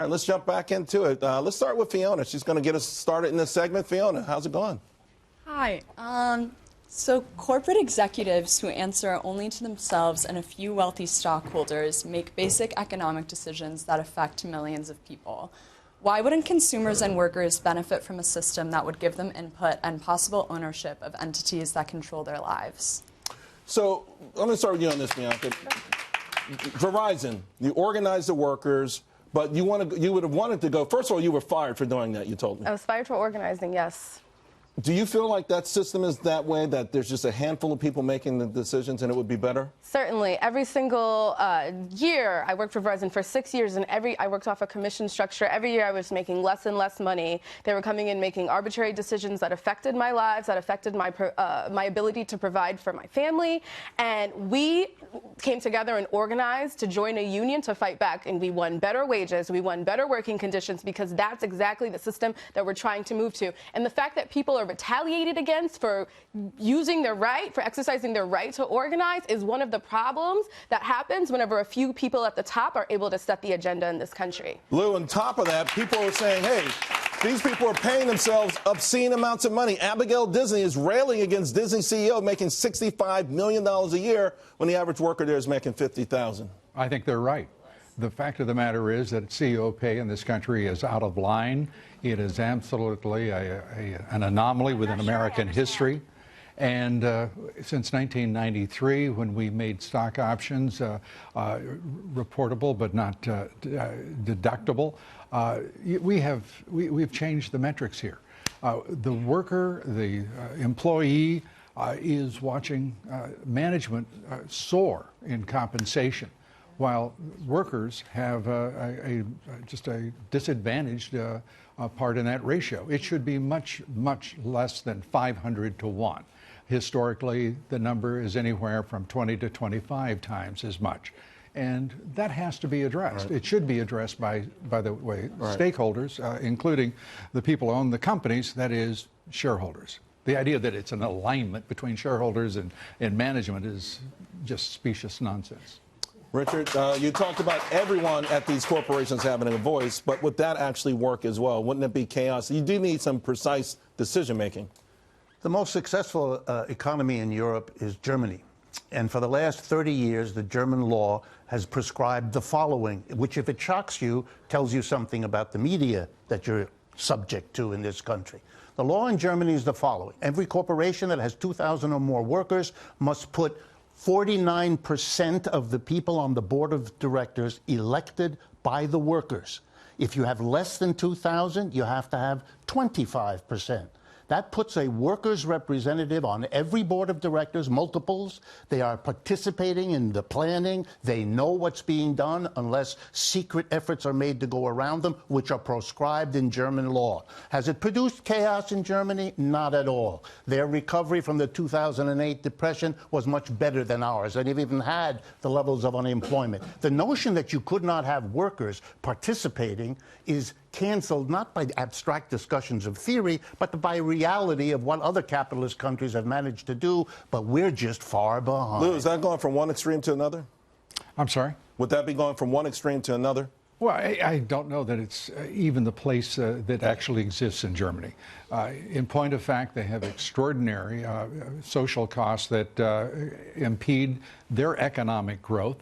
All right, let's jump back into it. Let's start with Fiona. She's going to get us started in this segment. Fiona, how's it going? Hi. So corporate executives who answer only to themselves and a few wealthy stockholders make basic economic decisions that affect millions of people. Why wouldn't consumers and workers benefit from a system that would give them input and possible ownership of entities that control their lives? So I'm going to start with you on this, Bianca. Verizon, you organized the workers, but you would have wanted to go. First of all, you were fired for doing that, you told me. I was fired for organizing, yes. Do you feel like that system is that way, that there's just a handful of people making the decisions and it would be better? Certainly. Every single year, I worked for Verizon for 6 years, and I worked off a commission structure. Every year I was making less and less money. They were coming in making arbitrary decisions that affected my lives, that affected my ability to provide for my family. And we came together and organized to join a union to fight back, and we won better wages, we won better working conditions, because that's exactly the system that we're trying to move to. And the fact that people are retaliated against for using their right, for exercising their right to organize, is one of the problems that happens whenever a few people at the top are able to set the agenda in this country. Lou, on top of that, people are saying, hey, these people are paying themselves obscene amounts of money. Abigail Disney is railing against Disney CEO making $65 million a year when the average worker there is making $50,000. I think they're right. The fact of the matter is that CEO pay in this country is out of line. It is absolutely an anomaly within American history. And since 1993, when we made stock options reportable but not deductible, we've changed the metrics here. The worker, the employee, is watching management soar in compensation, while workers have just a disadvantaged part in that ratio. It should be much, much less than 500 to 1. Historically, the number is anywhere from 20 to 25 times as much. And that has to be addressed. Right. It should be addressed by the way, right, stakeholders, including the people who own the companies, that is, shareholders. The idea that it's an alignment between shareholders and management is just specious nonsense. Richard, you talked about everyone at these corporations having a voice, but would that actually work as well? Wouldn't it be chaos? You do need some precise decision-making. The most successful economy in Europe is Germany. And for the last 30 years, the German law has prescribed the following, which, if it shocks you, tells you something about the media that you're subject to in this country. The law in Germany is the following. Every corporation that has 2,000 or more workers must put 49% of the people on the board of directors elected by the workers. If you have less than 2,000, you have to have 25%. That puts a workers' representative on every board of directors, multiples. They are participating in the planning. They know what's being done unless secret efforts are made to go around them, which are proscribed in German law. Has it produced chaos in Germany? Not at all. Their recovery from the 2008 depression was much better than ours, and they've even had the levels of unemployment. The notion that you could not have workers participating is canceled not by abstract discussions of theory, but by reality of what other capitalist countries have managed to do, but we're just far behind. Lou, is that going from one extreme to another? I'm sorry? Would that be going from one extreme to another? Well, I don't know that it's even the place that actually exists in Germany. In point of fact, they have extraordinary social costs that impede their economic growth.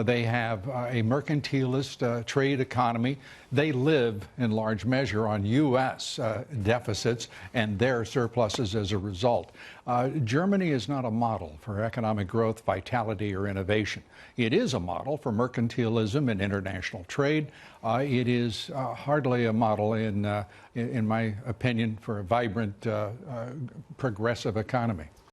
They have a mercantilist trade economy. They live in large measure on U.S. deficits and their surpluses as a result. Germany is not a model for economic growth, vitality, or innovation. It is a model for mercantilism and international trade. It is hardly a model, in my opinion, for a vibrant, progressive economy.